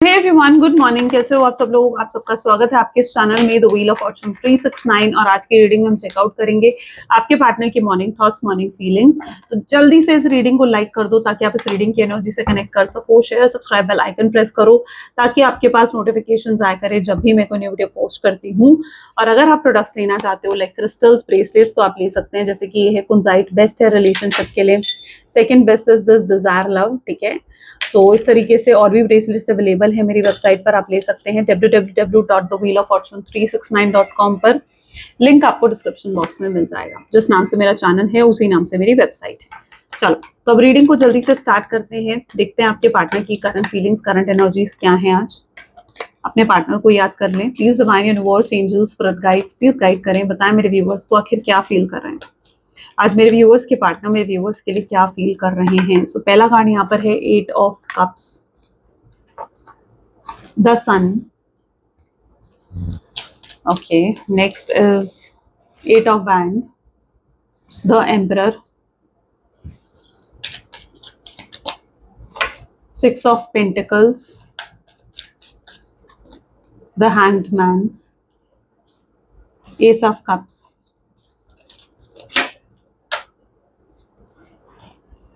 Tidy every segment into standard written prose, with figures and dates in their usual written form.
Hey everyone, good morning. कैसे हो आप सब लोग? आप सबका स्वागत है आपके इस चैनल में द व्हील ऑफ फॉर्चून 369। और आज की रीडिंग में हम चेकआउट करेंगे आपके पार्टनर की मॉर्निंग थॉट्स, मॉर्निंग फीलिंग्स। तो जल्दी से इस रीडिंग को लाइक कर दो ताकि आप इस रीडिंग की एनर्जी से कनेक्ट कर सको। Share, subscribe, bell icon press करो ताकि आपके पास नोटिफिकेशन आया करे जब भी मैं कोई न्यू वीडियो पोस्ट करती हूँ। और अगर आप प्रोडक्ट्स लेना चाहते हो लाइक क्रिस्टल्स, ब्रेसलेट्स, तो आप ले सकते हैं। जैसे कि ये है कुंजाइट, बेस्ट है रिलेशनशिप के लिए। Second best is this desire love. ठीक है, सो इस तरीके से और भी ब्रेसलेट्स अवेलेबल है मेरी वेबसाइट पर, आप ले सकते हैं www.thewheeloffortune369.com पर। लिंक आपको डिस्क्रिप्शन बॉक्स में मिल जाएगा। जिस नाम से मेरा चैनल है उसी नाम से मेरी वेबसाइट है। चलो, तो अब रीडिंग को जल्दी से स्टार्ट करते हैं। देखते हैं आपके पार्टनर की करंट फीलिंग्स, करंट एनर्जीज क्या है आज। अपने पार्टनर को याद कर लें। Please divine universe, angels, spirit guides, please guide करें, बताएं मेरे व्यूवर्स को आखिर क्या फील कर रहे हैं आज। मेरे व्यूवर्स के पार्टनर मेरे व्यूवर्स के लिए क्या फील कर रहे हैं। सो पहला कार्ड यहाँ पर है 8 of cups, the sun. Okay, next is 8 of wand, the emperor, 6 of pentacles, the hanged man, ace of cups,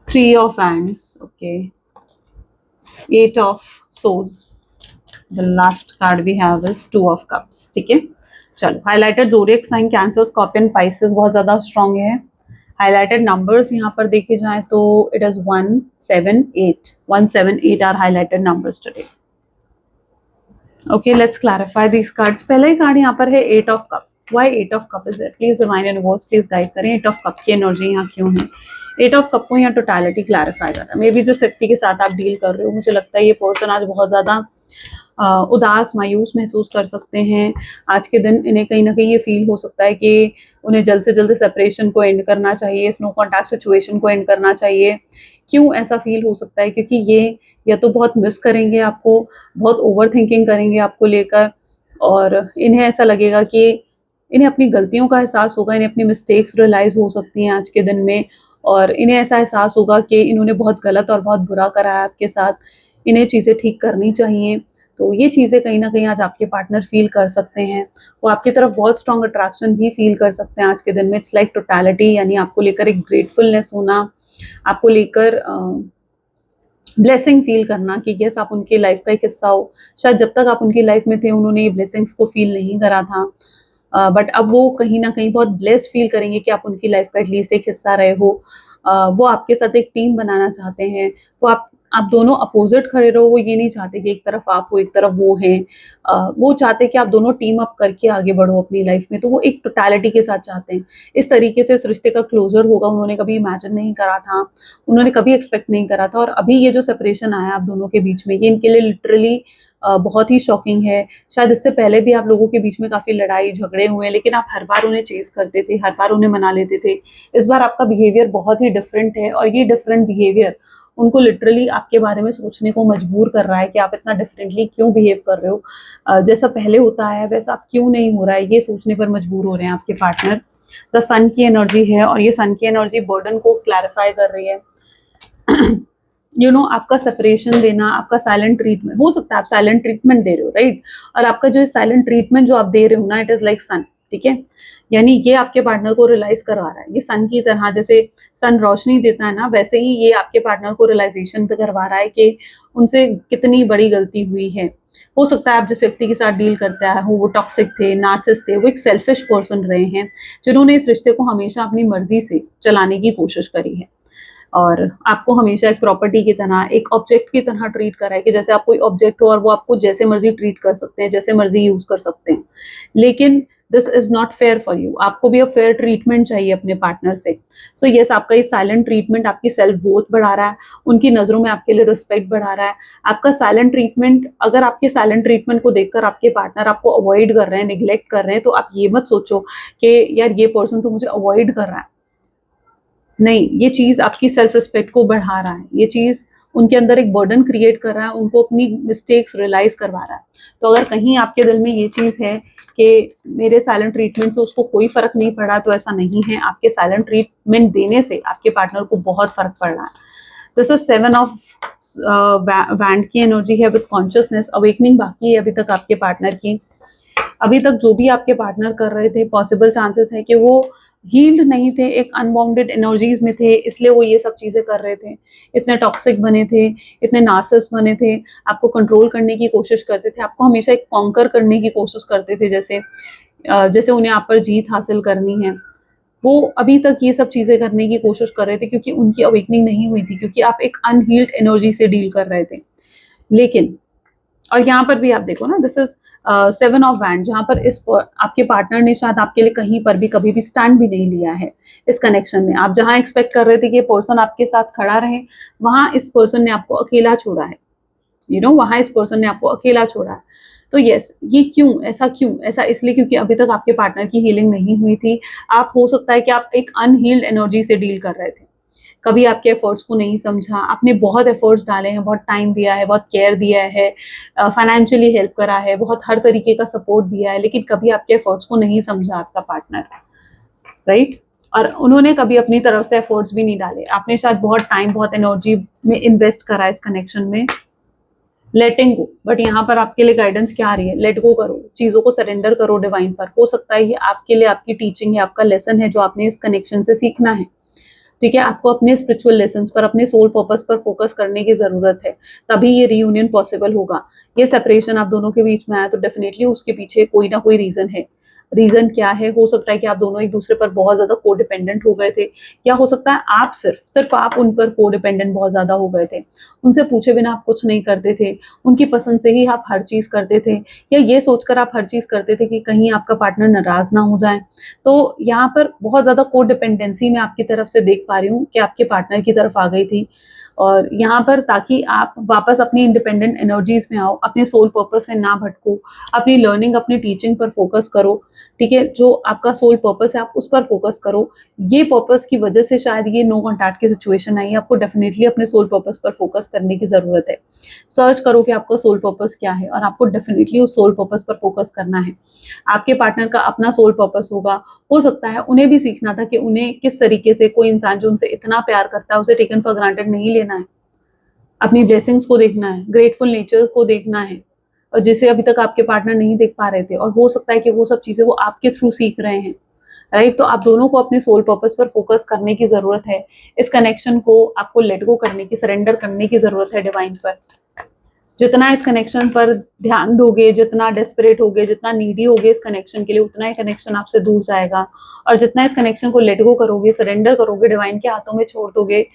3 of wands, okay, 8 of swords, the last card we have is 2 of cups। ठीक है, चलो। Highlighted zodiac sign cancer, scorpion, pisces बहुत ज़्यादा strong है। Highlighted numbers यहाँ पर देखे जाएं तो it is 178, 178 are highlighted numbers today. Okay, let's clarify these cards. पहला ही कार्ड यहाँ पर है 8 of cup. Why 8 of cup is it? Please divine universe please guide करें 8 ऑफ कप की एनर्जी यहाँ क्यों है। 8 ऑफ कप को यहाँ टोटलिटी क्लैरिफाई कर रहा है। मे बी जिस व्यक्ति के साथ आप डील कर रहे हो, मुझे लगता है ये पर्सन आज बहुत ज़्यादा उदास, मायूस महसूस कर सकते हैं। आज के दिन इन्हें कहीं ना कहीं ये फील हो सकता है कि उन्हें जल्द से जल्द सेपरेशन को एंड करना चाहिए, स्नो कॉन्टैक्ट सिचुएशन को एंड करना चाहिए। क्यों ऐसा फील हो सकता है? क्योंकि ये या तो बहुत मिस करेंगे आपको, बहुत ओवर थिंकिंग करेंगे आपको लेकर, और इन्हें ऐसा लगेगा कि इन्हें अपनी गलतियों का एहसास होगा, इन्हें अपनी मिस्टेक्स रियलाइज़ हो सकती हैं आज के दिन में, और इन्हें ऐसा एहसास होगा कि इन्होंने बहुत गलत और बहुत बुरा करा है आपके साथ, इन्हें चीज़ें ठीक करनी चाहिए। तो ये चीज़ें कहीं ना कहीं आज आपके पार्टनर फील कर सकते हैं। वो आपकी तरफ बहुत स्ट्रॉन्ग अट्रैक्शन भी फील कर सकते हैं आज के दिन में। इट्स लाइक टोटलिटी, यानी आपको लेकर एक ग्रेटफुलनेस होना, आपको लेकर ब्लेसिंग फील करना कि यस आप उनकी लाइफ का एक हिस्सा हो। शायद जब तक आप उनकी लाइफ में थे उन्होंने ये ब्लेसिंग्स को फील नहीं करा था, बट अब वो कहीं ना कहीं बहुत ब्लेस्ड फील करेंगे कि आप उनकी लाइफ का एटलीस्ट एक हिस्सा रहे हो। वो आपके साथ एक टीम बनाना चाहते हैं। वो आप दोनों अपोजिट खड़े रहो। वो ये नहीं चाहते कि एक तरफ आप हो एक तरफ वो हैं। वो चाहते कि आप दोनों टीम अप करके आगे बढ़ो अपनी लाइफ में। तो वो एक टोटलिटी के साथ चाहते हैं। इस तरीके से इस रिश्ते का क्लोजर होगा उन्होंने कभी इमेजिन नहीं करा था, उन्होंने कभी एक्सपेक्ट नहीं करा था। और अभी ये जो सेपरेशन आया आप दोनों के बीच में, ये इनके लिए लिटरली बहुत ही शॉकिंग है। शायद इससे पहले भी आप लोगों के बीच में काफ़ी लड़ाई झगड़े हुए हैं, लेकिन आप हर बार उन्हें चेस करते थे, हर बार उन्हें मना लेते थे। इस बार आपका बिहेवियर बहुत ही डिफरेंट है, और ये डिफरेंट बिहेवियर उनको लिटरली आपके बारे में सोचने को मजबूर कर रहा है कि आप इतना डिफरेंटली क्यों बिहेव कर रहे हो। जैसा पहले होता है वैसा आप क्यों नहीं हो रहा है, ये सोचने पर मजबूर हो रहे हैं आपके पार्टनर। द सन की एनर्जी है, और ये सन की एनर्जी बर्डन को क्लैरिफाई कर रही है। आपका सेपरेशन देना, आपका साइलेंट ट्रीटमेंट हो सकता है, आप साइलेंट ट्रीटमेंट दे रहे हो, राइट। और आपका जो साइलेंट ट्रीटमेंट जो आप दे रहे हो ना, इट इज लाइक सन। ठीक है, यानी ये आपके पार्टनर को रियलाइज करवा रहा है। ये सन की तरह, जैसे सन रोशनी देता है ना, वैसे ही ये आपके पार्टनर को रियलाइजेशन करवा रहा है कि उनसे कितनी बड़ी गलती हुई है। हो सकता है आप जिस व्यक्ति के साथ डील करते आए हो वो टॉक्सिक थे, नार्सिसिस्ट थे, वो एक सेल्फिश पर्सन रहे हैं जिन्होंने इस रिश्ते को हमेशा अपनी मर्जी से चलाने की कोशिश करी है, और आपको हमेशा एक प्रॉपर्टी की तरह, एक ऑब्जेक्ट की तरह ट्रीट करा है कि जैसे आप कोई ऑब्जेक्ट हो और वो आपको जैसे मर्जी ट्रीट कर सकते हैं, जैसे मर्जी यूज कर सकते हैं। लेकिन this is not fair for you. आपको भी अब फेयर ट्रीटमेंट चाहिए अपने पार्टनर से। सो यस, आपका ये साइलेंट ट्रीटमेंट आपकी सेल्फ वर्थ बढ़ा रहा है, उनकी नज़रों में आपके लिए रिस्पेक्ट बढ़ा रहा है। आपका साइलेंट ट्रीटमेंट, अगर आपके साइलेंट ट्रीटमेंट को देखकर आपके पार्टनर आपको अवॉइड कर रहे हैं, निगलेक्ट कर रहे हैं, तो आप ये मत सोचो कि यार ये पर्सन तो मुझे अवॉइड कर रहा है। नहीं, ये चीज़ आपकी सेल्फ रिस्पेक्ट को बढ़ा रहा है, ये चीज़ उनके अंदर एक बर्डन क्रिएट कर रहा है, उनको अपनी मिस्टेक्स रियलाइज करवा रहा है। तो अगर कहीं आपके दिल में ये चीज़ है कि मेरे साइलेंट ट्रीटमेंट से उसको कोई फर्क नहीं पड़ा, तो ऐसा नहीं है। आपके साइलेंट ट्रीटमेंट देने से आपके पार्टनर को बहुत फर्क पड़ रहा है। दिस इज 7 ऑफ वैंड की एनर्जी है विद कॉन्शियसनेस। अवेकनिंग बाकी है अभी तक आपके पार्टनर की। अभी तक जो भी आपके पार्टनर कर रहे थे, पॉसिबल चांसेस है कि वो हील्ड नहीं थे, एक अनबाउंडेड एनर्जीज में थे, इसलिए वो ये सब चीजें कर रहे थे। इतने टॉक्सिक बने थे, इतने नार्सिसिस्ट बने थे, आपको कंट्रोल करने की कोशिश करते थे, आपको हमेशा एक कॉन्कर करने की कोशिश करते थे, जैसे उन्हें आप पर जीत हासिल करनी है। वो अभी तक ये सब चीजें करने की कोशिश कर रहे थे क्योंकि उनकी अवेकनिंग नहीं हुई थी, क्योंकि आप एक अनहील्ड एनर्जी से डील कर रहे थे। लेकिन और यहाँ पर भी आप देखो ना, दिस इज 7 ऑफ वैंड, जहाँ पर आपके पार्टनर ने शायद आपके लिए कहीं पर भी कभी भी स्टैंड भी नहीं लिया है इस कनेक्शन में। आप जहाँ एक्सपेक्ट कर रहे थे कि ये पर्सन आपके साथ खड़ा रहे, वहां इस पर्सन ने आपको अकेला छोड़ा है। वहां इस पर्सन ने आपको अकेला छोड़ा है। तो यस, ये क्यों ऐसा इसलिए क्योंकि अभी तक आपके पार्टनर की हीलिंग नहीं हुई थी। आप हो सकता है कि आप एक अनहील्ड एनर्जी से डील कर रहे थे, कभी आपके एफर्ट्स को नहीं समझा, आपने बहुत एफर्ट्स डाले हैं, बहुत टाइम दिया है, बहुत केयर दिया है, फाइनेंशियली हेल्प करा है, बहुत हर तरीके का सपोर्ट दिया है, लेकिन कभी आपके एफर्ट्स को नहीं समझा आपका पार्टनर, राइट? और उन्होंने कभी अपनी तरफ से एफर्ट्स भी नहीं डाले। आपने शायद बहुत टाइम, बहुत एनर्जी में इन्वेस्ट करा इस कनेक्शन में। लेटिंग गो, बट यहाँ पर आपके लिए गाइडेंस क्या आ रही है? लेट गो करो, चीजों को सरेंडर करो डिवाइन पर। हो सकता है ये आपके लिए आपकी टीचिंग है, आपका लेसन है जो आपने इस कनेक्शन से सीखना है। ठीक है, आपको अपने स्पिरिचुअल लेसन्स पर, अपने सोल पर्पस पर फोकस करने की जरूरत है, तभी ये रीयूनियन पॉसिबल होगा। ये सेपरेशन आप दोनों के बीच में आया तो डेफिनेटली उसके पीछे कोई ना कोई रीजन है। रीजन क्या है? हो सकता है कि आप दोनों एक दूसरे पर बहुत ज्यादा कोडिपेंडेंट हो गए थे, या हो सकता है आप सिर्फ आप उन पर कोडिपेंडेंट बहुत ज्यादा हो गए थे। उनसे पूछे बिना आप कुछ नहीं करते थे, उनकी पसंद से ही आप हर चीज करते थे, या ये सोचकर आप हर चीज करते थे कि कहीं आपका पार्टनर नाराज ना हो जाए। तो यहाँ पर बहुत ज्यादा कोडिपेंडेंसी मैं आपकी तरफ से देख पा रही हूँ कि आपके पार्टनर की तरफ आ गई थी। और यहाँ पर ताकि आप वापस अपनी इंडिपेंडेंट एनर्जीज में आओ, अपने सोल पर्पस से ना भटको, अपनी लर्निंग, अपनी टीचिंग पर फोकस करो। ठीक है, जो आपका सोल पर्पस है आप उस पर फोकस करो। ये पर्पस की वजह से शायद ये नो कॉन्टैक्ट की सिचुएशन आई है। आपको डेफिनेटली अपने सोल पर्पस पर फोकस करने की जरूरत है। सर्च करो कि आपका सोल पर्पस क्या है, और आपको डेफिनेटली उस सोल पर्पस पर फोकस करना है। आपके पार्टनर का अपना सोल पर्पस होगा, हो सकता है उन्हें भी सीखना था कि उन्हें किस तरीके से कोई इंसान जो उनसे इतना प्यार करता है उसे टेकन फॉर ग्रांटेड नहीं लेना है, अपनी ब्लेसिंग्स को देखना है, ग्रेटफुल नेचर को देखना है, और जिसे अभी तक आपके पार्टनर नहीं देख पा रहे थे। और हो सकता है कि वो सब चीजें वो आपके थ्रू सीख रहे हैं, राइट? तो आप दोनों को अपने सोल पर्पस पर फोकस करने की जरूरत है। इस कनेक्शन को आपको लेट गो करने की, सरेंडर करने की जरूरत है डिवाइन पर। जितना इस कनेक्शन पर ध्यान दोगे, जितना डेस्परेट होगे, जितना नीडी होगे इस कनेक्शन के लिए, उतना ही कनेक्शन आपसे दूर जाएगा। और जितना इस कनेक्शन को लेट गो करोगे, सरेंडर करोगे, डिवाइन के हाथों में छोड़ दोगे,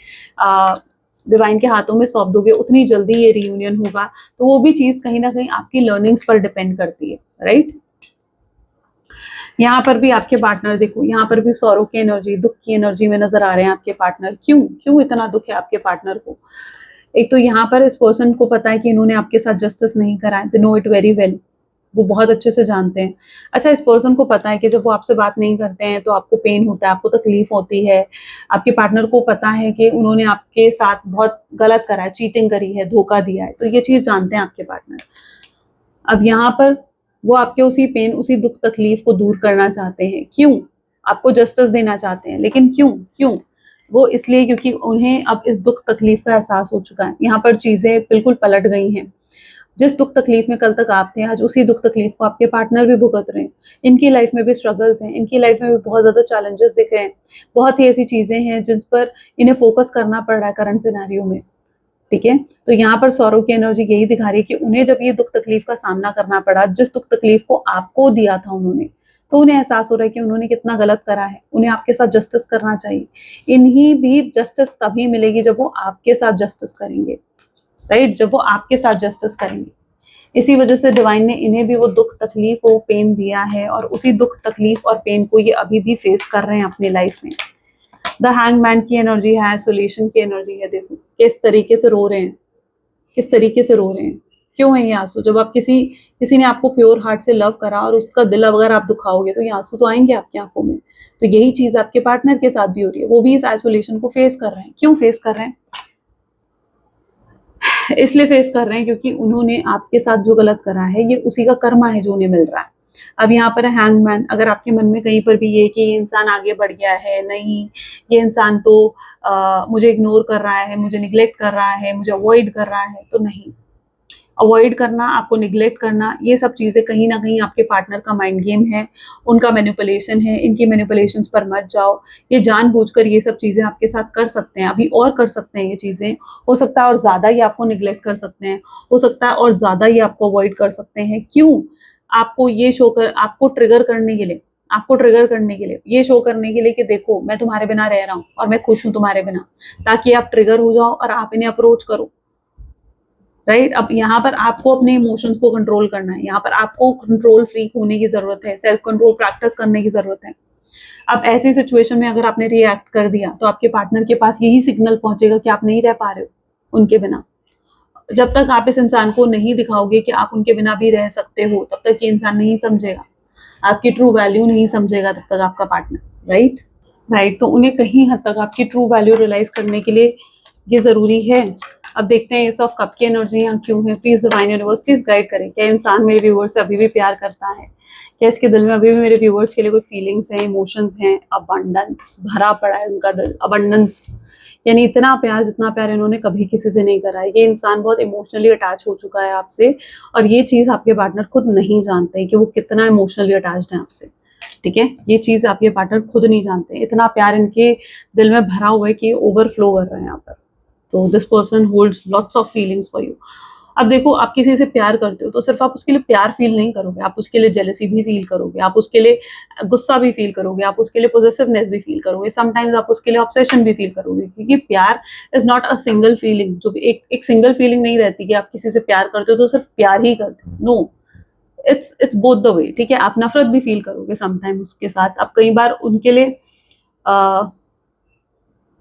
डिवाइन के हाथों में सौंप दोगे, उतनी जल्दी ये रियूनियन होगा। तो वो भी चीज कहीं ना कहीं आपकी लर्निंग्स पर डिपेंड करती है, राइट? यहाँ पर भी आपके पार्टनर देखो, यहाँ पर भी सौरों की एनर्जी, दुख की एनर्जी में नजर आ रहे हैं आपके पार्टनर। क्यों इतना दुख है आपके पार्टनर को? एक तो यहाँ पर इस पर्सन को पता है कि इन्होंने आपके साथ जस्टिस नहीं करा है, they know it very well, वो बहुत अच्छे से जानते हैं। अच्छा, इस पर्सन को पता है कि जब वो आपसे बात नहीं करते हैं तो आपको पेन होता है, आपको तकलीफ होती है। आपके पार्टनर को पता है कि उन्होंने आपके साथ बहुत गलत करा है, चीटिंग करी है, धोखा दिया है, तो ये चीज जानते हैं आपके पार्टनर। अब यहाँ पर वो आपके उसी पेन, उसी दुख तकलीफ को दूर करना चाहते हैं। क्यों? आपको जस्टिस देना चाहते हैं, लेकिन क्यों? वो इसलिए क्योंकि उन्हें अब इस दुख तकलीफ का एहसास हो चुका है। यहाँ पर चीजें बिल्कुल पलट गई हैं। जिस दुख तकलीफ में कल तक आप थे, आज उसी दुख तकलीफ को आपके पार्टनर भी भुगत रहे हैं। इनकी लाइफ में भी स्ट्रगल्स हैं, इनकी लाइफ में भी बहुत ज्यादा चैलेंजेस दिख रहे हैं, बहुत सी ऐसी चीजें हैं जिन पर इन्हें फोकस करना पड़ रहा है करंट सिनेरियो में। ठीक है, तो यहाँ पर सौरव की एनर्जी यही दिखा रही है कि उन्हें जब ये दुख तकलीफ का सामना करना पड़ा, जिस दुख तकलीफ को आपको दिया था उन्होंने, तो उन्हें एहसास हो रहा है कि उन्होंने कितना गलत करा है, उन्हें आपके साथ जस्टिस करना चाहिए। इन्हीं भी जस्टिस तभी मिलेगी जब वो आपके साथ जस्टिस करेंगे, राइट? जब वो आपके साथ जस्टिस करेंगे। इसी वजह से डिवाइन ने इन्हें भी वो दुख तकलीफ, वो पेन दिया है, और उसी दुख तकलीफ और पेन को ये अभी भी फेस कर रहे हैं अपनी लाइफ में। द हैंगमैन की एनर्जी है, आइसोलेशन की एनर्जी है। देखो किस तरीके से रो रहे हैं, किस तरीके से रो रहे हैं। क्यों है ये आंसू? जब आप किसी ने आपको प्योर हार्ट से लव करा और उसका दिल अगर आप दुखाओगे तो ये आंसू तो आएंगे आपकी आंखों में। तो यही चीज आपके पार्टनर के साथ भी हो रही है। वो भी इस आइसोलेशन को फेस कर रहे हैं। क्यों फेस कर रहे हैं? इसलिए फेस कर रहे हैं क्योंकि उन्होंने आपके साथ जो गलत करा है, ये उसी का कर्मा है जो उन्हें मिल रहा है। अब यहाँ पर हैंगमैन, अगर आपके मन में कहीं पर भी ये कि ये इंसान आगे बढ़ गया है, नहीं ये इंसान तो मुझे इग्नोर कर रहा है, मुझे निग्लेक्ट कर रहा है, मुझे अवॉइड कर रहा है, तो नहीं, अवॉइड करना, आपको निग्लेक्ट करना, ये सब चीज़ें कहीं ना कहीं आपके पार्टनर का माइंड गेम है, उनका मैनिपुलेशन है। इनकी मैनिपुलेशंस पर मत जाओ। ये जानबूझकर ये सब चीज़ें आपके साथ कर सकते हैं, अभी और कर सकते हैं ये चीज़ें। हो सकता है और ज़्यादा ही आपको निग्लेक्ट कर सकते हैं, हो सकता है और ज़्यादा ही आपको अवॉइड कर सकते हैं। क्यों? आपको ये शो कर, आपको ट्रिगर करने के लिए, आपको ट्रिगर करने के लिए, ये शो करने के लिए कि देखो मैं तुम्हारे बिना रह रहा हूँ और मैं खुश हूँ तुम्हारे बिना, ताकि आप ट्रिगर हो जाओ और आप इन्हें अप्रोच करो। राइट? अब यहाँ पर आपको अपने इमोशंस को कंट्रोल करना है, यहाँ पर आपको कंट्रोल फ्रीक होने की जरूरत है, सेल्फ कंट्रोल प्रैक्टिस करने की जरूरत है। अब ऐसी सिचुएशन में अगर आपने रिएक्ट कर दिया तो आपके पार्टनर के पास यही सिग्नल पहुंचेगा कि आप नहीं रह पा रहे हो उनके बिना। जब तक आप इस इंसान को नहीं दिखाओगे कि आप उनके बिना भी रह सकते हो, तब तक ये इंसान नहीं समझेगा, आपकी ट्रू वैल्यू नहीं समझेगा तब तक आपका पार्टनर। राइट? राइट, तो उन्हें कहीं हद तक आपकी ट्रू वैल्यू रियलाइज करने के लिए ये जरूरी है। अब देखते हैं एस ऑफ कप की एनर्जी यहाँ क्यों है। Please divine universe please guide करें, क्या इंसान मेरे व्यूवर्स से अभी भी प्यार करता है? क्या इसके दिल में अभी भी मेरे व्यूवर्स के लिए कोई फीलिंग्स हैं, इमोशंस हैं? अबंडेंस भरा पड़ा है उनका दिल, अबंडेंस यानी इतना प्यार जितना प्यार इन्होंने कभी किसी से नहीं करा है। ये इंसान बहुत इमोशनली अटैच हो चुका है आपसे, और ये चीज आपके पार्टनर खुद नहीं जानते हैं कि वो कितना इमोशनली अटैच्ड है आपसे। ठीक है, ये चीज आपके पार्टनर खुद नहीं जानते। इतना प्यार इनके दिल में भरा हुआ है कि ओवरफ्लो कर रहे हैं यहाँ पर। तो this person holds lots of feelings for you. अब देखो, आप किसी से प्यार करते हो तो सिर्फ आप उसके लिए प्यार फील नहीं करोगे, आप उसके लिए जेलसी भी फील करोगे, आप उसके लिए गुस्सा भी फील करोगे, आप उसके लिए पोजेसिवनेस भी फील करोगे, समटाइम्स आप उसके लिए ऑब्सेशन भी फील करोगे। क्योंकि प्यार is not a single feeling, जो एक सिंगल फीलिंग नहीं रहती कि आप किसी से प्यार करते हो तो सिर्फ प्यार ही करते हो। No, it's both the way. ठीक है, आप नफरत भी फील करोगे समटाइम उसके साथ, आप कई बार उनके लिए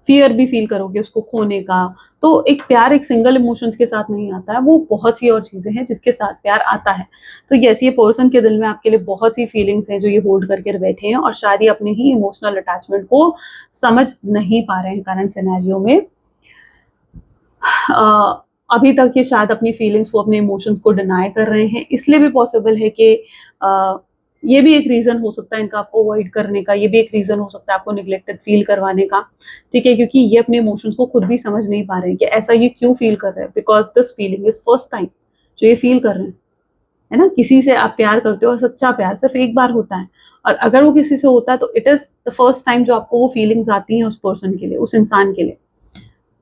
फियर भी फील करोगे उसको खोने का। तो एक प्यार एक सिंगल इमोशंस के साथ नहीं आता है, वो बहुत सी और चीजें हैं जिसके साथ प्यार आता है। तो यस, ये पर्सन के दिल में आपके लिए बहुत सी फीलिंग्स हैं जो ये होल्ड करके बैठे हैं, और शायद ये अपने ही इमोशनल अटैचमेंट को समझ नहीं पा रहे हैं करंट सिनेरियो में। अभी तक ये शायद अपनी फीलिंग्स को, अपने इमोशंस को डिनाई कर रहे हैं। इसलिए भी पॉसिबल है कि ये भी एक रीजन हो सकता है इनका आपको अवॉइड करने का, ये भी एक रीजन हो सकता है आपको निग्लेक्टेड फील करवाने का। ठीक है, क्योंकि ये अपने इमोशंस को खुद भी समझ नहीं पा रहे हैं कि ऐसा ये क्यों फील कर रहे हैं, because this feeling is first time जो ये फील कर रहे हैं। है ना, किसी से आप प्यार करते हो और सच्चा प्यार सिर्फ एक बार होता है, और अगर वो किसी से होता है तो it is the first time जो आपको वो फीलिंग्स आती हैं उस पर्सन के लिए, उस इंसान के लिए।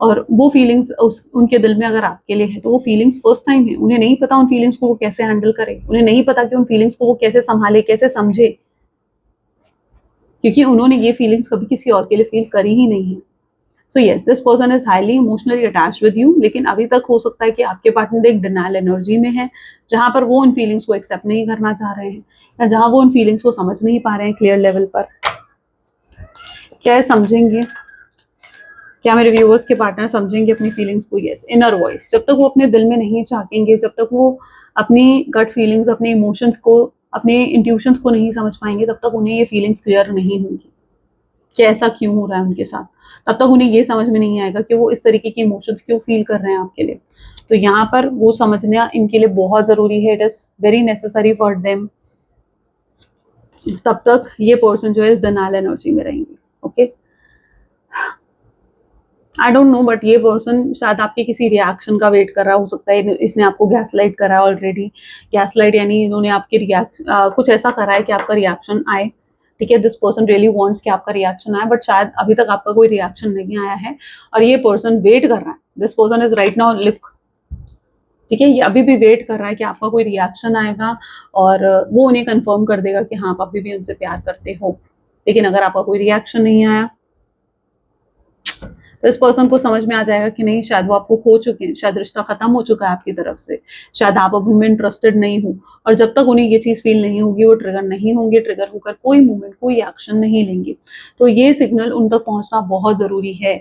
और वो फीलिंग्स उनके दिल में अगर आपके लिए है तो वो फीलिंग्स फर्स्ट टाइम है। उन्हें नहीं पता उन फीलिंग्स को वो कैसे हैंडल करे, उन्हें नहीं पता कि उन फीलिंग्स को वो कैसे संभाले, कैसे समझे, क्योंकि उन्होंने ये फीलिंग्स कभी किसी और के लिए फील करी ही नहीं है। So yes, this person is highly emotionally attached with you, लेकिन अभी तक हो सकता है कि आपके पार्टनर एक डिनायल एनर्जी में है, जहां पर वो उन फीलिंग्स को एक्सेप्ट नहीं करना चाह रहे हैं, या जहां वो उन फीलिंग्स को समझ नहीं पा रहे हैं क्लियर लेवल पर। क्या समझेंगे? क्या मेरे व्यूअर्स के पार्टनर समझेंगे अपनी फीलिंग्स को? Yes, inner voice. जब तक वो अपने दिल में नहीं झांकेंगे, जब तक वो अपनी गट फीलिंग्स, अपने इमोशंस को, अपने इंट्यूशंस को नहीं समझ पाएंगे, तब तक उन्हें ये फीलिंग्स क्लियर नहीं होंगी कि ऐसा क्यों हो रहा है उनके साथ। तब तक उन्हें ये समझ में नहीं आएगा कि वो इस तरीके के इमोशंस क्यों फील कर रहे हैं आपके लिए। तो यहाँ पर वो समझना इनके लिए बहुत जरूरी है। It is very necessary for them. तब तक ये पर्सन जो है इस डिनायल एनर्जी में रहेंगे। Okay, I don't know, but ये पर्सन शायद आपके किसी रिएक्शन का वेट कर रहा हो सकता है। इसने आपको गैसलाइट करा है ऑलरेडी। गैसलाइट यानी इन्होंने आपके कुछ ऐसा करा है कि आपका रिएक्शन आए। ठीक है, दिस पर्सन रियली वांट्स कि आपका रिएक्शन आए, बट शायद अभी तक आपका कोई रिएक्शन नहीं आया है, और ये पर्सन वेट कर रहा है। This person is right now lip. ठीक है, ये अभी भी वेट कर रहा है कि आपका कोई रिएक्शन आएगा और वो उन्हें कंफर्म कर देगा कि हाँ, आप अभी भी उनसे प्यार करते हो। लेकिन अगर आपका कोई रिएक्शन नहीं आया तो इस पर्सन को समझ में आ जाएगा कि नहीं, शायद वो आपको खो चुके हैं, शायद रिश्ता खत्म हो चुका है आपकी तरफ से, शायद आप अब उनमें इंटरेस्टेड नहीं हो। और जब तक उन्हें ये चीज फील नहीं होगी, वो ट्रिगर नहीं होंगे, ट्रिगर होकर कोई मूवमेंट, कोई एक्शन नहीं लेंगे। तो ये सिग्नल उन तक पहुंचना बहुत जरूरी है।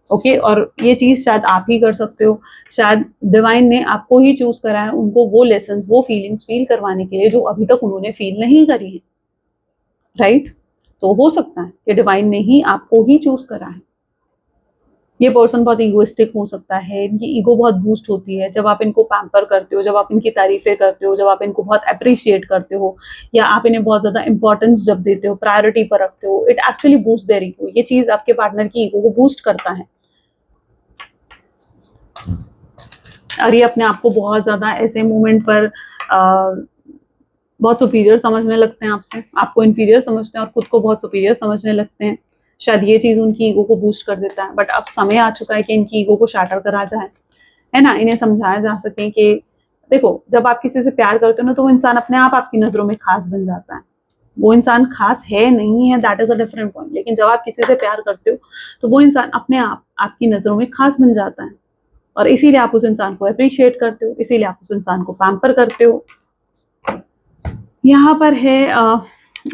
ओके, और ये चीज शायद आप ही कर सकते हो। शायद डिवाइन ने आपको ही चूज करा है उनको वो लेसन, वो फीलिंग्स फील करवाने के लिए जो अभी तक उन्होंने फील नहीं करी है। राइट? तो हो सकता है कि डिवाइन ने ही आपको ही चूज करा है। ये पर्सन बहुत ईगोइस्टिक हो सकता है, इनकी ईगो बहुत बूस्ट होती है जब आप इनको पैम्पर करते हो, जब आप इनकी तारीफें करते हो, जब आप इनको बहुत अप्रिशिएट करते हो, या आप इन्हें बहुत ज्यादा इंपॉर्टेंस जब देते हो, प्रायोरिटी पर रखते हो, it actually boost their ego. ये चीज आपके पार्टनर की ईगो को बूस्ट करता है, और ये अपने आप को बहुत ज्यादा ऐसे मोमेंट पर बहुत सुपीरियर समझने लगते हैं आपसे, आपको इन्फीरियर समझते हैं और खुद को बहुत सुपीरियर समझने लगते हैं। शायद ये चीज उनकी ईगो को बूस्ट कर देता है, बट अब समय आ चुका है कि इनकी ईगो को शाटर करा जाए, है ना। इन्हें समझाया जा सके कि देखो, जब आप किसी से प्यार करते हो ना, तो वो इंसान अपने आप आपकी नजरों में खास बन जाता है। वो इंसान खास है नहीं है, that is a different point, लेकिन जब आप किसी से प्यार करते हो तो वो इंसान अपने आप आपकी नजरों में खास बन जाता है, और इसीलिए आप उस इंसान को अप्रिशिएट करते हो, इसीलिए आप उस इंसान को पैम्पर करते हो। यहाँ पर है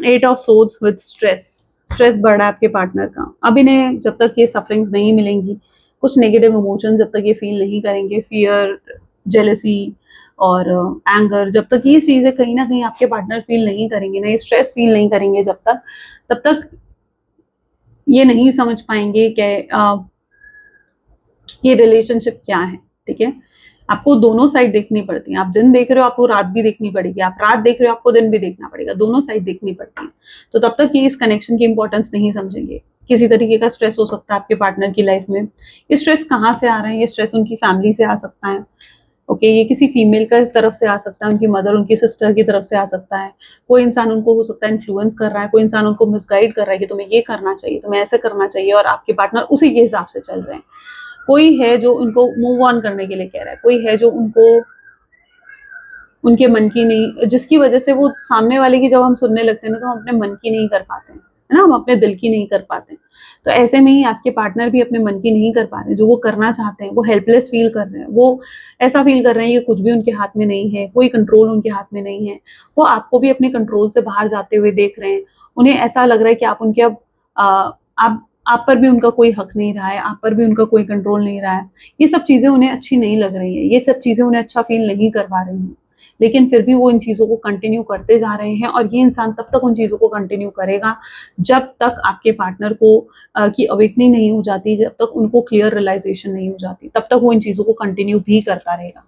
8 of swords with stress. Stress बढ़ रहा है आपके पार्टनर का। अब इन्हें जब तक ये सफरिंग्स नहीं मिलेंगी, कुछ नेगेटिव इमोशन जब तक ये फील नहीं करेंगे, फियर, जेलसी और एंगर, जब तक ये चीजें कहीं ना कहीं आपके पार्टनर फील नहीं करेंगे ना, ये स्ट्रेस फील नहीं करेंगे जब तक, तब तक ये नहीं समझ पाएंगे कि ये रिलेशनशिप क्या है। ठीक है, आपको दोनों साइड देखनी पड़ती है। आप दिन देख रहे हो, आपको रात भी देखनी पड़ेगी, आप रात देख रहे हो, आपको दिन भी देखना पड़ेगा, दोनों साइड देखनी पड़ती है। तो तब तक ये इस कनेक्शन की इंपॉर्टेंस नहीं समझेंगे। किसी तरीके का स्ट्रेस हो सकता है आपके पार्टनर की लाइफ में। ये स्ट्रेस कहाँ से आ रहे हैं? ये स्ट्रेस उनकी फैमिली से आ सकता है, ओके ये किसी फीमेल का तरफ से आ सकता है, उनकी मदर, उनकी सिस्टर की तरफ से आ सकता है। कोई इंसान उनको हो सकता है इन्फ्लुएंस कर रहा है, कोई इंसान उनको मिसगाइड कर रहा है कि तुम्हें ये करना चाहिए, तुम्हें ऐसे करना चाहिए, और आपके पार्टनर उसी के हिसाब से चल रहे हैं। कोई है जो उनको मूव ऑन करने के लिए कह रहा है, कोई है जो उनको उनके मन की नहीं, जिसकी वजह से वो सामने वाले की जब हम सुनने लगते हैं ना, तो हम अपने मन की नहीं कर पाते हैं, है ना, हम अपने दिल की नहीं कर पाते हैं। तो ऐसे में ही आपके पार्टनर भी अपने मन की नहीं कर पा रहे हैं, जो वो करना चाहते हैं। वो हेल्पलेस फील कर रहे हैं, वो ऐसा फील कर रहे हैं कि कुछ भी उनके हाथ में नहीं है, कोई कंट्रोल उनके हाथ में नहीं है। वो आपको भी अपने कंट्रोल से बाहर जाते हुए देख रहे हैं। उन्हें ऐसा लग रहा है कि आप उनके अब आप पर भी उनका कोई हक नहीं रहा है, आप पर भी उनका कोई कंट्रोल नहीं रहा है। ये सब चीजें उन्हें अच्छी नहीं लग रही है, ये सब चीजें उन्हें अच्छा फील नहीं करवा रही हैं, लेकिन फिर भी वो इन चीज़ों को कंटिन्यू करते जा रहे हैं। और ये इंसान तब तक उन चीज़ों को कंटिन्यू करेगा जब तक आपके पार्टनर को की अवेकनिंग नहीं हो जाती, जब तक उनको क्लियर रियलाइजेशन नहीं हो जाती, तब तक वो इन चीज़ों को कंटिन्यू भी करता रहेगा।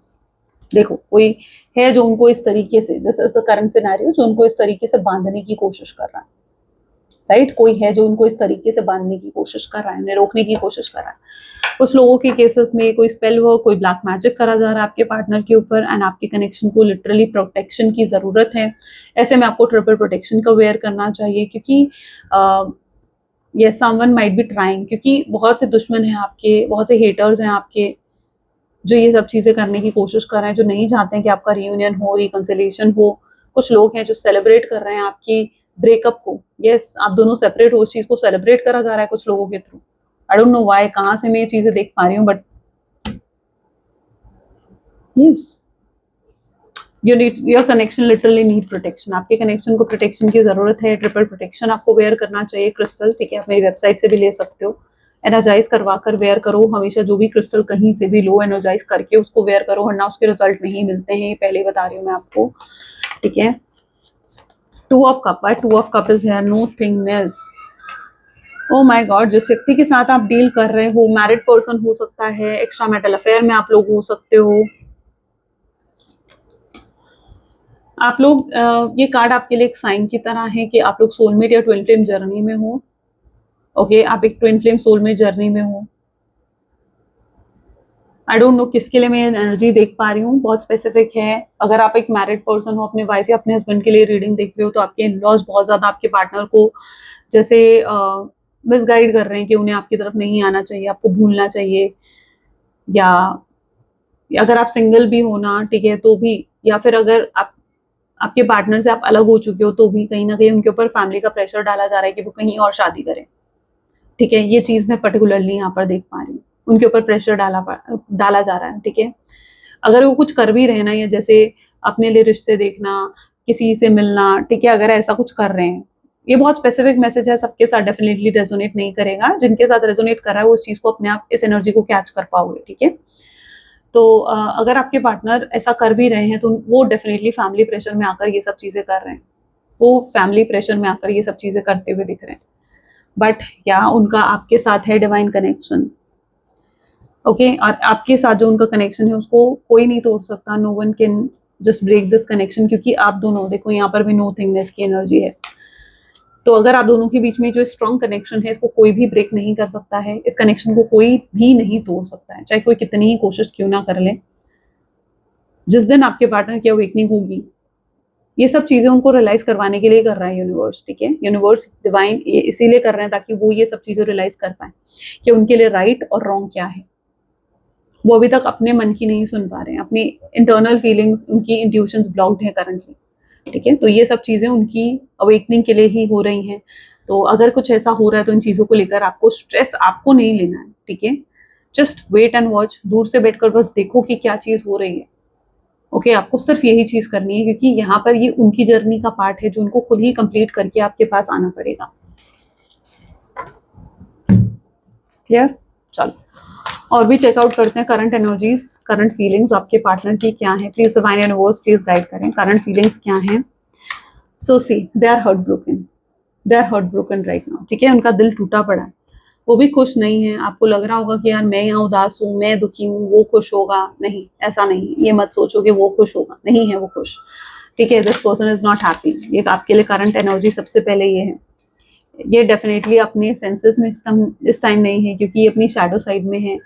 देखो, कोई है जो उनको इस तरीके से, this is the current scenario, जो उनको इस तरीके से बांधने की कोशिश कर रहा है, राइट। कोई है जो उनको इस तरीके से बांधने की कोशिश कर रहा है, उन्हें रोकने की कोशिश कर रहा है। कुछ लोगों के केसेस में कोई स्पेल वर्क, कोई ब्लैक मैजिक करा जा रहा है आपके पार्टनर के ऊपर, एंड आपके कनेक्शन को लिटरली प्रोटेक्शन की जरूरत है। ऐसे में आपको ट्रिपल प्रोटेक्शन का वेयर करना चाहिए, क्योंकि ये समवन माइट बी ट्राइंग, क्योंकि बहुत से दुश्मन हैं आपके, बहुत से हेटर्स हैं आपके, जो ये सब चीजें करने की कोशिश कर रहे हैं, जो नहीं चाहते हैं कि आपका रियूनियन हो, रिकंसिलिएशन हो। कुछ लोग हैं जो सेलिब्रेट कर रहे हैं आपकी ब्रेकअप को। यस, आप दोनों सेपरेट हो, उस चीज को सेलिब्रेट करा जा रहा है कुछ लोगों के through. I don't know why, कहाँ से मैं ये चीजें देख पा रही हूँ, but yes, your connection literally need protection. आपके कनेक्शन को प्रोटेक्शन की जरूरत है। ट्रिपल प्रोटेक्शन आपको वेयर करना चाहिए, क्रिस्टल, ठीक है, आप मेरी वेबसाइट से भी ले सकते हो। एनर्जाइज करवा कर वेयर करो हमेशा, जो भी क्रिस्टल कहीं से भी लो, एनर्जाइज करके उसको वेयर करो, वरना उसके रिजल्ट नहीं मिलते हैं, पहले बता रही हूँ मैं आपको, ठीक है। 2 of cup, 2 of cup is here, nothingness. Oh my god, जिस व्यक्ति के साथ आप डील कर रहे हो, मैरिड पर्सन हो सकता है, एक्स्ट्रा मैरिटल अफेयर में आप लोग हो सकते हो। आप लोग ये कार्ड आपके लिए एक साइन की तरह है कि आप लोग सोलमेट या ट्विन फ्लेम जर्नी में हो। ओके, आप एक ट्विन फ्लेम सोलमेट जर्नी में हो। आई डोंट नो किसके लिए मैं एनर्जी देख पा रही हूँ, बहुत स्पेसिफिक है। अगर आप एक मैरिड पर्सन हो, अपने वाइफ या अपने हस्बैंड के लिए रीडिंग देख रहे हो, तो आपके इन-लॉज बहुत ज्यादा आपके पार्टनर को जैसे मिसगाइड कर रहे हैं कि उन्हें आपकी तरफ नहीं आना चाहिए, आपको भूलना चाहिए, या अगर आप सिंगल भी हो ना, ठीक है, तो भी, या फिर अगर आप आपके पार्टनर से आप अलग हो चुके हो, तो भी कहीं ना कहीं उनके ऊपर फैमिली का प्रेशर डाला जा रहा है कि वो कहीं और शादी करें, ठीक है। ये चीज मैं पर्टिकुलरली यहाँ पर देख पा रही हूँ, उनके ऊपर प्रेशर डाला जा रहा है, ठीक है। अगर वो कुछ कर भी रहे ना, या जैसे अपने लिए रिश्ते देखना, किसी से मिलना, ठीक है, अगर ऐसा कुछ कर रहे हैं, ये बहुत स्पेसिफिक मैसेज है, सबके साथ डेफिनेटली रेजोनेट नहीं करेगा। जिनके साथ रेजोनेट कर रहा है वो उस चीज को अपने आप, इस एनर्जी को कैच कर पाओगे, ठीक है। तो अगर आपके पार्टनर ऐसा कर भी रहे हैं, तो वो डेफिनेटली फैमिली प्रेशर में आकर ये सब चीजें कर रहे हैं, वो फैमिली प्रेशर में आकर ये सब चीजें करते हुए दिख रहे हैं। बट या उनका आपके साथ है डिवाइन कनेक्शन, ओके और आपके साथ जो उनका कनेक्शन है उसको कोई नहीं तोड़ सकता, no one can just break this connection, क्योंकि आप दोनों देखो यहाँ पर भी नो थिंगनेस की एनर्जी है। तो अगर आप दोनों के बीच में जो स्ट्रॉन्ग कनेक्शन है इसको कोई भी ब्रेक नहीं कर सकता है, इस कनेक्शन को कोई भी नहीं तोड़ सकता है, चाहे कोई कितनी ही कोशिश क्यों ना कर ले। जिस दिन आपके पार्टनर की अवेकनिंग होगी, ये सब चीजें उनको रियलाइज करवाने के लिए कर रहा है यूनिवर्स, ठीक है। यूनिवर्स डिवाइन ये इसीलिए कर रहे हैं ताकि वो ये सब चीजें रियलाइज कर पाए कि उनके लिए राइट और रॉन्ग क्या है। वो अभी तक अपने मन की नहीं सुन पा रहे हैं, अपनी इंटरनल फीलिंग्स, उनकी इंट्यूशंस ब्लॉक्ड है करंटली, ठीक है। तो ये सब चीजें उनकी अवेकनिंग के लिए ही हो रही हैं। तो अगर कुछ ऐसा हो रहा है तो इन चीजों को लेकर आपको स्ट्रेस आपको नहीं लेना है, ठीक है। जस्ट वेट एंड वॉच, दूर से बैठकर बस देखो कि क्या चीज हो रही है। ओके आपको सिर्फ यही चीज करनी है, क्योंकि यहाँ पर ये उनकी जर्नी का पार्ट है जो उनको खुद ही कंप्लीट करके आपके पास आना पड़ेगा। क्लियर? चलो और भी चेकआउट करते हैं करंट एनर्जीज, करंट फीलिंग्स आपके पार्टनर की क्या है। Please divine universe please guide करें, करंट फीलिंग्स क्या हैं। So see they are hurt broken, they are hurt broken right now, ठीक है। उनका दिल टूटा पड़ा है, वो भी खुश नहीं है। आपको लग रहा होगा कि यार मैं यहाँ उदास हूँ, मैं दुखी हूँ, वो खुश होगा, नहीं ऐसा नहीं, ये मत सोचो कि वो खुश होगा, नहीं है वो खुश, ठीक है। This person is not happy. ये आपके लिए करंट एनर्जी सबसे पहले ये है। ये डेफिनेटली अपने सेंसेस में इस टाइम नहीं है, क्योंकि ये अपनी शैडो साइड में है।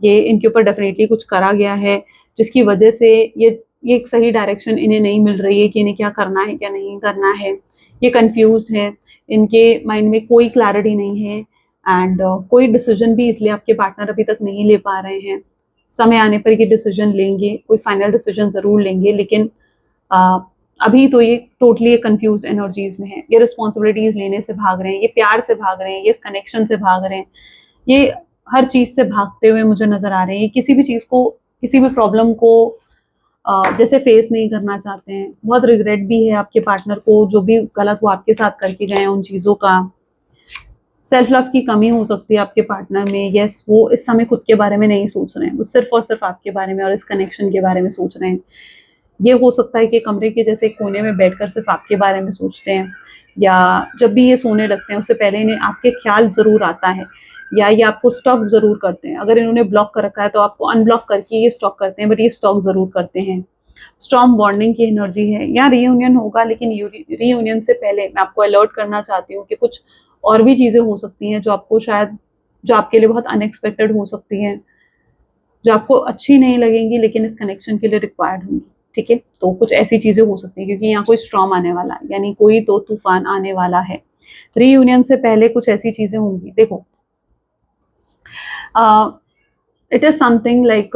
ये इनके ऊपर डेफिनेटली कुछ करा गया है जिसकी वजह से ये एक सही डायरेक्शन इन्हें नहीं मिल रही है कि इन्हें क्या करना है क्या नहीं करना है। ये कंफ्यूज्ड है, इनके माइंड में कोई क्लैरिटी नहीं है एंड कोई डिसीजन भी इसलिए आपके पार्टनर अभी तक नहीं ले पा रहे हैं। समय आने पर ये डिसीजन लेंगे, कोई फाइनल डिसीजन जरूर लेंगे, लेकिन अभी तो ये टोटली कंफ्यूज्ड एनर्जीज में है। ये रिस्पॉन्सिबिलिटीज लेने से भाग रहे हैं, ये प्यार से भाग रहे हैं, ये इस कनेक्शन से भाग रहे हैं, ये हर चीज से भागते हुए मुझे नजर आ रहे हैं। ये किसी भी चीज को, किसी भी प्रॉब्लम को जैसे फेस नहीं करना चाहते हैं। बहुत रिग्रेट भी है आपके पार्टनर को, जो भी गलत वो आपके साथ करके गए हैं उन चीजों का। सेल्फ लव की कमी हो सकती है आपके पार्टनर में। यस वो इस समय खुद के बारे में नहीं सोच रहे हैं, वो सिर्फ और सिर्फ आपके बारे में और इस कनेक्शन के बारे में सोच रहे हैं। ये हो सकता है कि कमरे के जैसे कोने में बैठकर सिर्फ आपके बारे में सोचते हैं, या जब भी ये सोने लगते हैं उससे पहले इन्हें आपके ख्याल जरूर आता है, या ये आपको स्टॉक जरूर करते हैं। अगर इन्होंने ब्लॉक कर रखा है तो आपको अनब्लॉक करके ये स्टॉक करते हैं, बट ये स्टॉक जरूर करते हैं। स्ट्रॉन्ग बॉन्डिंग की एनर्जी है, या रीयूनियन होगा, लेकिन रीयूनियन से पहले मैं आपको अलर्ट करना चाहती हूँ कि कुछ और भी चीजें हो सकती हैं जो आपको शायद, जो आपके लिए बहुत अनएक्सपेक्टेड हो सकती हैं, जो आपको अच्छी नहीं लगेंगी लेकिन इस कनेक्शन के लिए रिक्वायर्ड होंगी, ठीक है। तो कुछ ऐसी चीजें हो सकती है, क्योंकि यहाँ कोई स्टॉर्म आने वाला है, यानी कोई तो तूफान आने वाला है। रीयूनियन से पहले कुछ ऐसी चीजें होंगी। देखो it is something like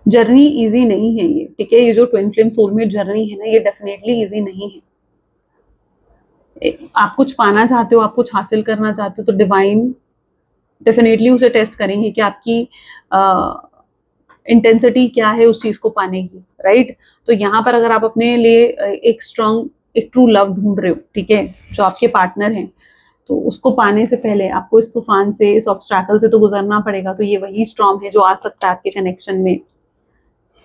journey easy नहीं है ये, ठीक है। ये जो ट्विन फ्लेम सोलमेट जर्नी है ना, ये डेफिनेटली इजी नहीं है। आप कुछ पाना चाहते हो, आप कुछ हासिल करना चाहते हो, तो डिवाइन डेफिनेटली उसे टेस्ट करेंगे कि आपकी इंटेंसिटी क्या है उस चीज को पाने की, राइट। तो यहाँ पर अगर आप अपने लिए एक स्ट्रॉन्ग, एक ट्रू लव ढूंढ रहे हो, ठीक है, जो आपके पार्टनर हैं, तो उसको पाने से पहले आपको इस तूफान से, इस ऑब्स्टैकल से तो गुजरना पड़ेगा। तो ये वही स्ट्रॉन्ग है जो आ सकता है आपके कनेक्शन में,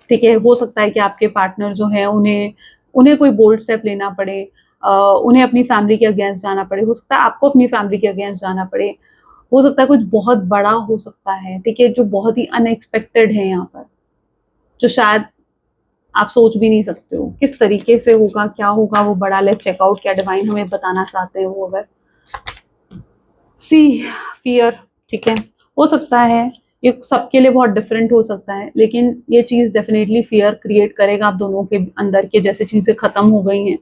ठीक है। हो सकता है कि आपके पार्टनर जो है उन्हें उन्हें कोई बोल्ड स्टेप लेना पड़े, उन्हें अपनी फैमिली के अगेंस्ट जाना पड़े, हो सकता है आपको अपनी फैमिली के अगेंस्ट जाना पड़े, हो सकता है कुछ बहुत बड़ा हो सकता है, ठीक है, जो बहुत ही अनएक्सपेक्टेड है यहाँ पर, जो शायद आप सोच भी नहीं सकते हो किस तरीके से होगा, क्या होगा वो बड़ा। लेट्स चेकआउट क्या डिवाइन हमें बताना चाहते हैं वो। अगर सी फियर, ठीक है, हो सकता है ये सबके लिए बहुत डिफरेंट हो सकता है, लेकिन ये चीज डेफिनेटली फियर क्रिएट करेगा आप दोनों के अंदर के, जैसे चीजें खत्म हो गई हैं,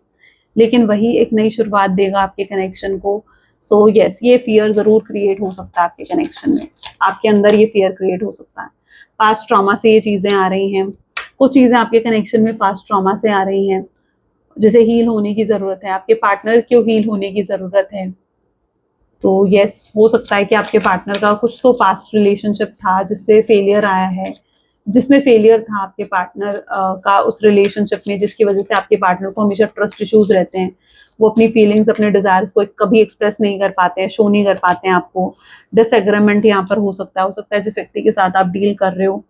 लेकिन वही एक नई शुरुआत देगा आपके कनेक्शन को। सो यस ये फियर जरूर क्रिएट हो सकता है आपके कनेक्शन में, आपके अंदर ये फियर क्रिएट हो सकता है। पास्ट ट्रॉमा से ये चीजें आ रही हैं, कुछ चीजें आपके कनेक्शन में पास्ट ट्रॉमा से आ रही हैं, जिसे हील होने की जरूरत है, आपके पार्टनर को हील होने की जरूरत है। तो यस हो सकता है कि आपके पार्टनर का कुछ तो पास्ट रिलेशनशिप था जिससे फेलियर आया है, जिसमें फेलियर था आपके पार्टनर का उस रिलेशनशिप में, जिसकी वजह से आपके पार्टनर को हमेशा ट्रस्ट इश्यूज रहते हैं। वो अपनी फीलिंग्स, अपने डिजायर्स को कभी एक्सप्रेस नहीं कर पाते हैं, शो नहीं कर पाते हैं आपको। डिसएग्रीमेंट यहाँ पर हो सकता है जिस व्यक्ति के साथ आप डील कर रहे हो,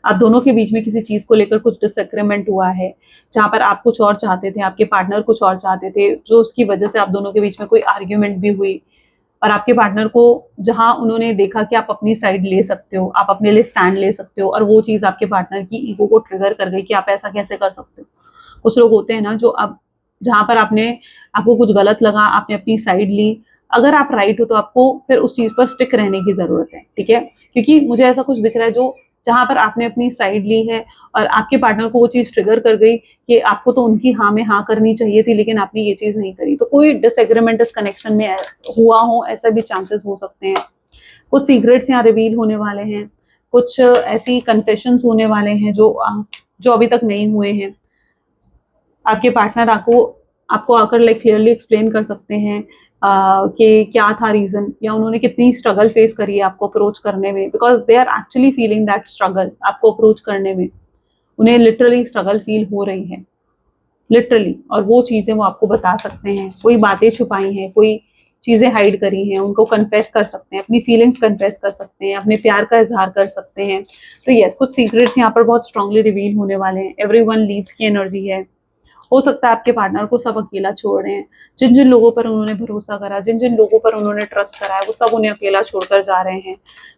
आप दोनों के बीच में किसी चीज को लेकर कुछ डिसएग्रीमेंट हुआ है, जहाँ पर आप कुछ और चाहते थे, आपके पार्टनर कुछ और चाहते थे, जो उसकी वजह से आप दोनों के बीच में कोई आर्ग्यूमेंट भी हुई, और आपके पार्टनर को जहां उन्होंने देखा कि आप अपनी साइड ले सकते हो, आप अपने लिए स्टैंड ले सकते हो, और वो चीज़ आपके पार्टनर की ईगो को ट्रिगर कर गई कि आप ऐसा कैसे कर सकते हो। कुछ लोग होते हैं ना जो अब जहाँ पर आपको कुछ गलत लगा, आपने अपनी साइड ली, अगर आप राइट हो तो आपको फिर उस चीज़ पर स्टिक रहने की ज़रूरत है, ठीक है? क्योंकि मुझे ऐसा कुछ दिख रहा है जो जहाँ पर आपने अपनी साइड ली है और आपके पार्टनर को वो चीज़ ट्रिगर कर गई कि आपको तो उनकी हाँ में हाँ करनी चाहिए थी, लेकिन आपने ये चीज़ नहीं करी। तो कोई डिसएग्रीमेंट इस कनेक्शन में हुआ हो, ऐसा भी चांसेस हो सकते हैं। कुछ सीक्रेट्स यहाँ रिवील होने वाले हैं, कुछ ऐसी कन्फेशंस होने वाले हैं जो अभी तक नहीं हुए हैं। आपके पार्टनर आपको आकर लाइक क्लियरली एक्सप्लेन कर सकते हैं कि क्या था रीज़न, या उन्होंने कितनी स्ट्रगल फेस करी है आपको अप्रोच करने में, because they are actually feeling that struggle. आपको अप्रोच करने में उन्हें लिटरली स्ट्रगल फील हो रही है, लिटरली, और वो चीज़ें वो आपको बता सकते हैं। कोई बातें छुपाई हैं, कोई चीज़ें हाइड करी हैं, उनको कन्फेस कर सकते हैं, अपनी फीलिंग्स कन्फेस कर सकते हैं, अपने प्यार का इजहार कर सकते हैं। तो यस, कुछ सीक्रेट्स यहाँ पर बहुत स्ट्रांगली रिवील होने वाले हैं। एवरीवन लीव्स की एनर्जी है। हो सकता है आपके पार्टनर को सब अकेला छोड़ रहे हैं। जिन जिन लोगों पर उन्होंने भरोसा करा, जिन जिन लोगों पर उन्होंने ट्रस्ट करा है, वो सब उन्हें अकेला छोड़कर जा रहे हैं।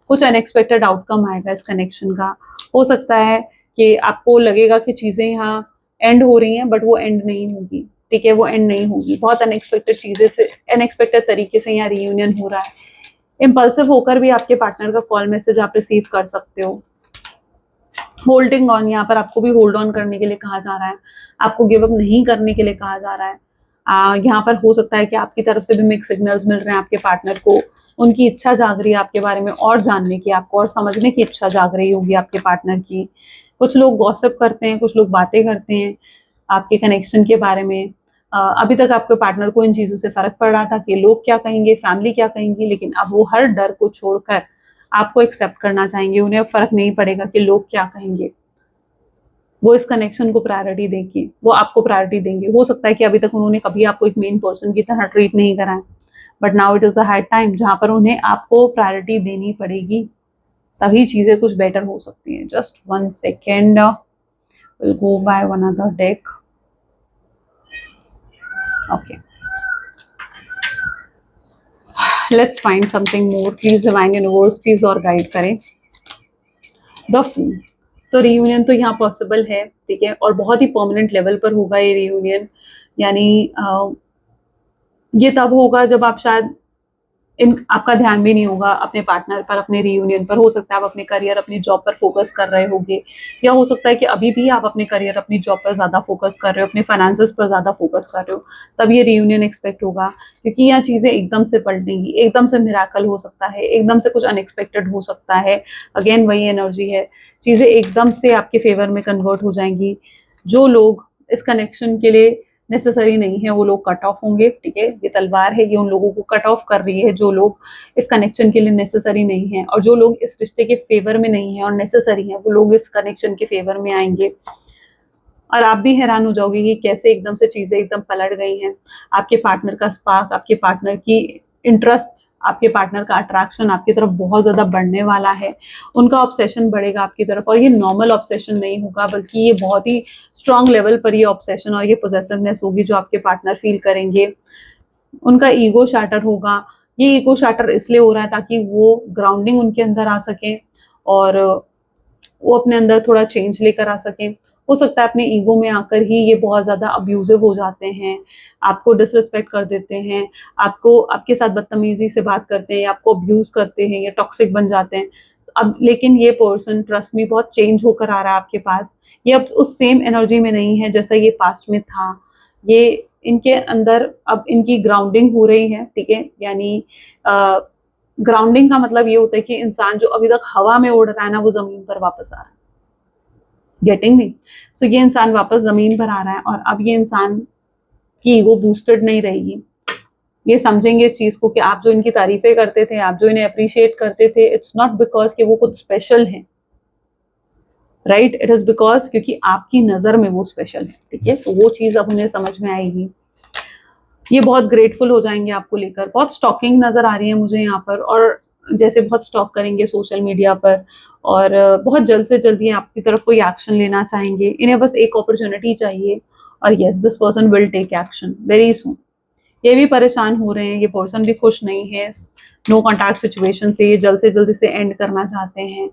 कुछ अनएक्सपेक्टेड आउटकम आएगा इस कनेक्शन का। हो सकता है कि आपको लगेगा कि चीज़ें यहाँ एंड हो रही हैं, बट वो एंड नहीं होगी, ठीक है? वो एंड नहीं होगी। बहुत अनएक्सपेक्टेड तरीके से यहाँ रियूनियन हो रहा है। इम्पल्सिव होकर भी आपके पार्टनर का कॉल मैसेज आप रिसीव कर सकते हो। होल्डिंग ऑन, यहाँ पर आपको भी होल्ड ऑन करने के लिए कहा जा रहा है, आपको गिव अप नहीं करने के लिए कहा जा रहा है। यहाँ पर हो सकता है कि आपकी तरफ से भी मिक्स सिग्नल्स मिल रहे हैं आपके पार्टनर को। उनकी इच्छा जाग रही है आपके बारे में और जानने की, आपको और समझने की इच्छा जाग रही होगी आपके पार्टनर की। कुछ लोग गॉसिप करते हैं, कुछ लोग बातें करते हैं आपके कनेक्शन के बारे में। अभी तक आपके पार्टनर को इन चीज़ों से फर्क पड़ रहा था कि लोग क्या कहेंगे, फैमिली क्या कहेंगी, लेकिन अब वो हर डर को छोड़कर आपको एक्सेप्ट करना चाहेंगे। उन्हें अब फर्क नहीं पड़ेगा कि लोग क्या कहेंगे। वो इस कनेक्शन को प्रायोरिटी देंगे, वो आपको प्रायोरिटी देंगे। हो सकता है कि अभी तक उन्होंने कभी आपको एक मेन पर्सन की तरह ट्रीट नहीं करा है, but now it is the high time जहाँ पर उन्हें आपको प्रायोरिटी देनी पड़ेगी, तभी चीज़ें कुछ बेटर हो सकती हैं। Just 1 second, will go by one other deck. Okay, let's find something more. Please divine universe please और गाइड करें। द फूल, तो रियूनियन तो यहाँ पॉसिबल है, ठीक है, और बहुत ही परमानेंट लेवल पर होगा ये रियूनियन। यानी ये तब होगा जब आप शायद आपका ध्यान भी नहीं होगा अपने पार्टनर पर, अपने रियूनियन पर। हो सकता है आप अपने करियर, अपनी जॉब पर फोकस कर रहे होगे, या हो सकता है कि अभी भी आप अपने करियर, अपनी जॉब पर ज़्यादा फोकस कर रहे हो, अपने फाइनेंसेस पर ज़्यादा फोकस कर रहे हो। तब ये रियूनियन एक्सपेक्ट होगा, क्योंकि यहाँ चीज़ें एकदम से पलटेंगी, एकदम से मिराकल हो सकता है, एकदम से कुछ अनएक्सपेक्टेड हो सकता है। अगेन वही एनर्जी है, चीज़ें एकदम से आपके फेवर में कन्वर्ट हो जाएंगी। जो लोग इस कनेक्शन के लिए नेसेसरी नहीं है वो लोग कट ऑफ होंगे, ठीक है? ये तलवार है, ये उन लोगों को कट ऑफ कर रही है जो लोग इस कनेक्शन के लिए नेसेसरी नहीं है, और जो लोग इस रिश्ते के फेवर में नहीं है और नेसेसरी है, वो लोग इस कनेक्शन के फेवर में आएंगे। और आप भी हैरान हो जाओगे कि कैसे एकदम से चीज़ें एकदम पलट गई हैं। आपके पार्टनर का स्पार्क, आपके पार्टनर की इंटरेस्ट, आपके पार्टनर का अट्रैक्शन आपकी तरफ बहुत ज़्यादा बढ़ने वाला है। उनका ऑब्सेशन बढ़ेगा आपकी तरफ, और ये नॉर्मल ऑब्सेशन नहीं होगा, बल्कि ये बहुत ही स्ट्रॉन्ग लेवल पर ये ऑब्सेशन और ये पोजेसिवनेस होगी जो आपके पार्टनर फील करेंगे। उनका ईगो शाटर होगा। ये ईगो शाटर इसलिए हो रहा है ताकि वो ग्राउंडिंग उनके अंदर आ सके और वो अपने अंदर थोड़ा चेंज लेकर आ सकें। हो सकता है अपने ईगो में आकर ही ये बहुत ज़्यादा अब्यूजिव हो जाते हैं, आपको डिसरिस्पेक्ट कर देते हैं, आपके साथ बदतमीज़ी से बात करते हैं, आपको अब्यूज़ करते हैं, या टॉक्सिक बन जाते हैं। अब लेकिन ये पर्सन ट्रस्ट मी बहुत चेंज होकर आ रहा है आपके पास। ये अब उस सेम एनर्जी में नहीं है जैसा ये पास्ट में था। ये इनके अंदर अब इनकी ग्राउंडिंग हो रही है, ठीक है? यानी ग्राउंडिंग का मतलब ये होता है कि इंसान जो अभी तक हवा में उड़ रहा है ना, वो ज़मीन पर वापस आ रहा है। Getting me? सो ये इंसान वापस ज़मीन पर आ रहा है, और अब ये इंसान की ईगो बूस्टेड नहीं रहेगी। ये समझेंगे इस चीज़ को कि आप जो इनकी तारीफ़ें करते थे, आप जो इन्हें अप्रिशिएट करते थे, इट्स नॉट बिकॉज़ कि वो कुछ स्पेशल हैं, राइट? इट इज़ बिकॉज़ क्योंकि आपकी नज़र में वो स्पेशल है, ठीक है? तो वो चीज़ अब उन्हें समझ में आएगी। ये बहुत ग्रेटफुल हो जाएंगे आपको लेकर। बहुत स्टॉकिंग नज़र आ रही है मुझे यहाँ पर, और जैसे बहुत स्टॉक करेंगे सोशल मीडिया पर, और बहुत जल्द से जल्द ये आपकी तरफ कोई एक्शन लेना चाहेंगे। इन्हें बस एक अपॉर्चुनिटी चाहिए, और yes, this person will take action very soon. ये भी परेशान हो रहे हैं, ये पर्सन भी खुश नहीं है नो कॉन्टैक्ट सिचुएशन से, ये जल्द से जल्द इसे एंड करना चाहते हैं।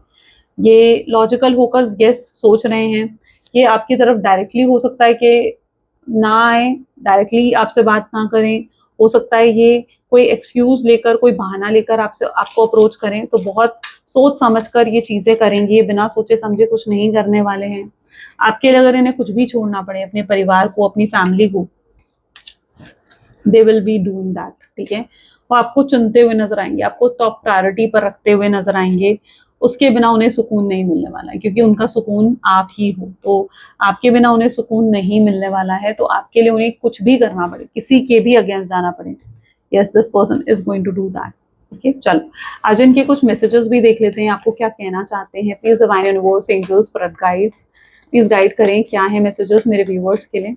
ये लॉजिकल होकर यस सोच रहे हैं, ये आपकी तरफ डायरेक्टली हो सकता है कि ना आए, डायरेक्टली आपसे बात ना करें, हो सकता है ये कोई एक्सक्यूज लेकर, कोई बहाना लेकर आपसे आपको अप्रोच करें। तो बहुत सोच समझकर ये चीजें करेंगे, ये बिना सोचे समझे कुछ नहीं करने वाले हैं। आपके लिए अगर इन्हें कुछ भी छोड़ना पड़े, अपने परिवार को, अपनी फैमिली को, they will be doing that, ठीक है। वो आपको चुनते हुए नजर आएंगे, आपको टॉप प्रायोरिटी पर रखते हुए नजर आएंगे। उसके बिना उन्हें सुकून नहीं मिलने वाला है, क्योंकि उनका सुकून आप ही हो। तो आपके बिना उन्हें सुकून नहीं मिलने वाला है, तो आपके लिए उन्हें कुछ भी करना पड़े, किसी के भी अगेंस्ट जाना पड़े, yes this person is going to do that. Okay, चलो आज इनके कुछ मैसेजेस भी देख लेते हैं, आपको क्या कहना चाहते हैं। Please divine universe, angels, spirit guides, please guide करें क्या है मैसेजेस मेरे व्यूअर्स के लिए।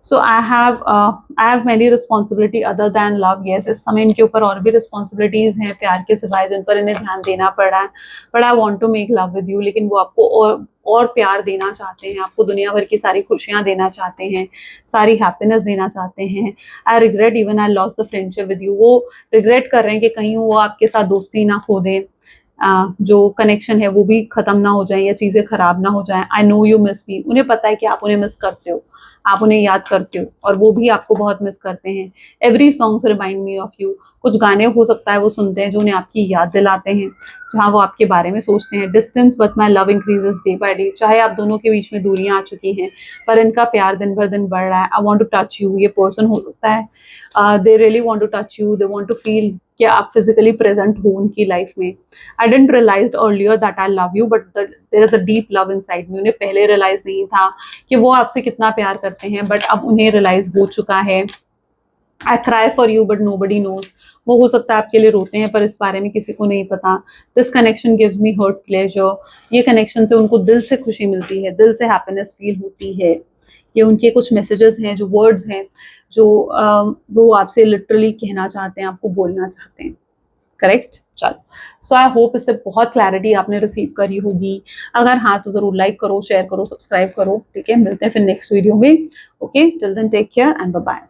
So I have many responsibility other than love. Yes, इस समय इनके ऊपर और भी रिस्पॉन्सिबिलिटीज हैं प्यार के सिवाय, जिन पर इन्हें ध्यान देना पड़ रहा है। But I want to make love with you, लेकिन वो आपको और प्यार देना चाहते हैं, आपको दुनिया भर की सारी खुशियां देना चाहते हैं, सारी हैप्पीनेस देना चाहते हैं। I regret even I lost the friendship with you, वो रिग्रेट कर रहे हैं कि कहीं वो आपके साथ दोस्ती ना खो दें, जो कनेक्शन है वो भी खत्म ना हो जाए, या चीजें खराब ना हो जाए। आई नो यू मिस मी, उन्हें पता है कि आप उन्हें मिस करते हो, आप उन्हें याद करते हो, और वो भी आपको बहुत मिस करते हैं। Every songs remind me of you, कुछ गाने हो सकता है वो सुनते हैं जो उन्हें आपकी याद दिलाते हैं, जहाँ वो आपके बारे में सोचते हैं। Distance but my love increases day by day, चाहे आप दोनों के बीच में दूरियां आ चुकी हैं, पर इनका प्यार दिन भर दिन बढ़ रहा है। I want to touch you, ये पर्सन हो सकता है they really want to touch you, they want to feel कि आप फिजिकली प्रेजेंट हो उनकी लाइफ में। I didn't realize earlier that I love you, but there is a deep love inside me, उन्हें पहले रियलाइज नहीं था कि वो आपसे कितना प्यार करते हैं, बट अब उन्हें रियलाइज हो चुका है। I cry for you but nobody knows, वो हो सकता है आपके लिए रोते हैं पर इस बारे में किसी को नहीं पता। This connection gives me hurt pleasure, ये कनेक्शन से उनको दिल से खुशी मिलती है, दिल से हैप्पीनेस फील होती है। ये उनके कुछ मैसेजेस हैं, जो वर्ड्स हैं, जो वो आपसे लिटरली कहना चाहते हैं, आपको बोलना चाहते हैं। करेक्ट, चलो सो आई होप इससे बहुत क्लैरिटी आपने रिसीव करी होगी। अगर हाँ तो जरूर लाइक करो, शेयर करो, सब्सक्राइब करो, ठीक है। मिलते हैं फिर नेक्स्ट वीडियो में। Okay, till then take care and bye bye.